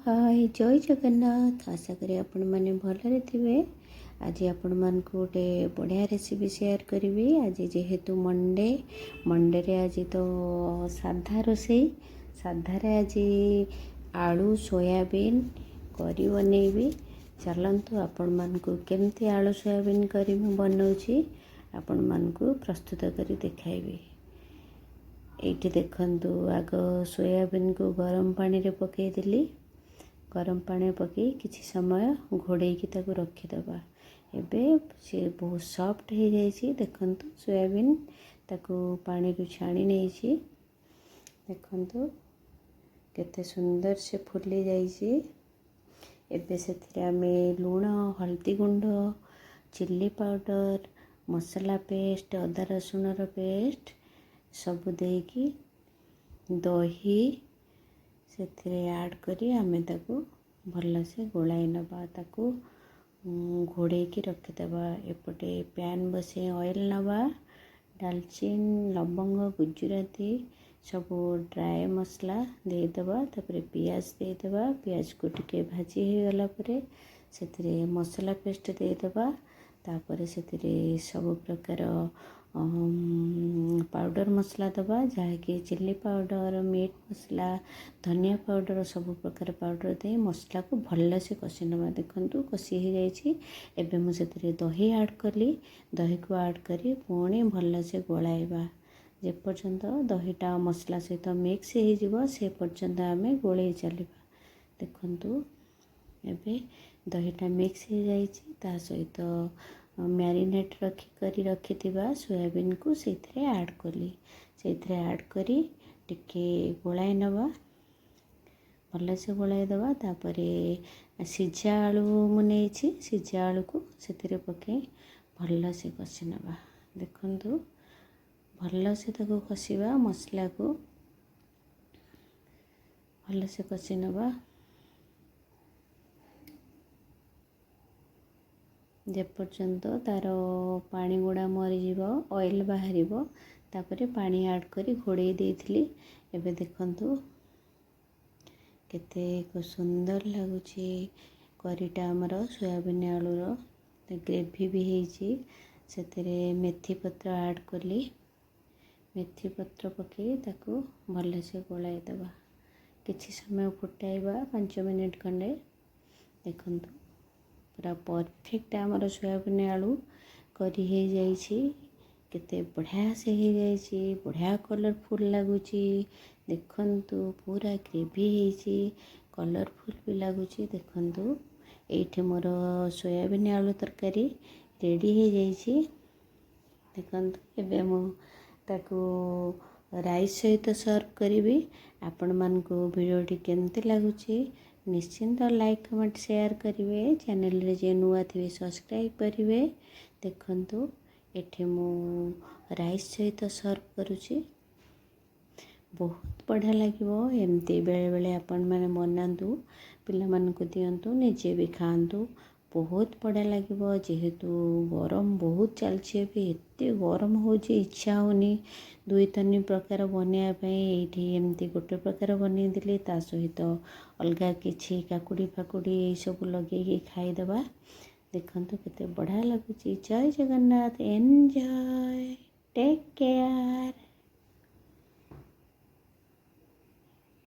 हाय जय जगन्नाथ। आशा करी आपण मैंने भलरे थे। आज आपण मान गोटे बढ़िया रेसिपी शेयर करी। आज जेहेतु मंडे रे आज तो साधा रोसई साधारे आज आलू सोयाबीन करी बनैबी। चलतु आपण मान को केमती आलू सोयाबीन करी बनाऊँगी आपण मान को प्रस्तुत करी देखाइबी। एठी देखंतु आग सोयाबीन को गरम पानी रे पकई देली। गरम पानी पकई किसी समय घोड़े की ताको रखीदबा। एबे से बहुत सॉफ्ट हो जाइए। देखंतु सोयाबीन ताको पानी रू छाणी नहीं। देखंतु केते सुंदर से फुली जाइए। एबे से आमे लूण हल्दी गुंड चिल्ली पाउडर मसला पेस्ट अदा रसुण पेस्ट सबु देकी दही से ऐड करी आमे ताको भल से गोलाई नबा। ताको घोड़े की रखीदबा। एपटे पैन बसे ऑयल नबा। डालचीन लवंग गुजराती सब ड्राए मसला देदबा। तापरे पियाज देदबा। पियाज को टिके भाजी हो गला परे से मसला पेस्ट देदबा। तापरे से सब प्रकार पाउडर मसला दबा जहाँकि चिल्ली पाउडर मीट मसला धनिया पाउडर सब प्रकार पाउडर दे मसला को भल से कषि नवा। देखंतु कषि हो जाइए। एबे मुझे दही ऐड कली। दही को ऐड करी पुणी भल से गोलाइबा। जे पर्यंत दहीटा मसला सहित मिक्स हो से पर्यंत आम गोले चलवा। देखंतु एबे दहीटा मिक्स हो जाइए। ता सहित मैरिनेट रखी सोयाबीन को से ऐड कली। से ऐड करी टिके गोलाई नवा। भल से गोलाई दबा। तापरे सिझा आलू मुझे सिझा आलू को से पके भल से कषि नवा। देखंतु भल से ताको कषिबा। मसला को भल से कषि नवा। जे पर्यंत तार पानी गुड़ा मरीज ऑयल बाहर तापरे पानी ऐड करी घोड़े देइथिली। एबे देखंतु केते सुंदर लगुच करीटा आमर सोयाबीन आलूर ग्रेवी भी होइछि। सेतिरे मेथी पत्र ऐड कली। मेथी पत्र पकई ताको भल से गोलाई दबा। किछि समय फुटाइबा 5 मिनिट खंडे। देखंतु पूरा परफेक्ट आमर सोयाबीन आलू करी हो जाइछि। केते बढ़िया से हो जाइछि। बढ़िया कलरफुल लगुच। देखंतु पूरा ग्रेवी होइछि। कलरफुल भी लगुच। देखंतु एठी मोर सोयाबीन आलू तरकारी रेडी हो जाइछि। देखंतु एबे मु ताको राइस सहित सर्व करी। आपण मान को वीडियोटी केमती लगुच निश्चिंत लाइक कमेंट शेयर करेंगे। चैनल रे जे नुआ थे सब्सक्राइब करेंगे। देखंतु एठी मु राइस सहित सर्व करुची। बहुत बढ़िया लगे। एमती बेले बेले आपण मैंने बनातु पिला मान को दिंतु निजे भी खातु। बहुत बढ़िया लगे। जेहेतु गरम बहुत चलछि एते गरम हो इच्छा होनी 2-3 प्रकार बनवाई। ये एमती गोटे प्रकार बनईदेली ता सहित अलगा किछि काकुड़ी फाकुड़ी ये सब लगे खाईदबा। देखंतु केते बढ़िया लगुच। जय जगन्नाथ। Enjoy take care.